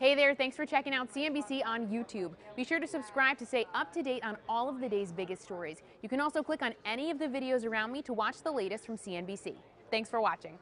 Hey there, thanks for checking out CNBC on YouTube. Be sure to subscribe to stay up to date on all of the day's biggest stories. You can also click on any of the videos around me to watch the latest from CNBC. Thanks for watching.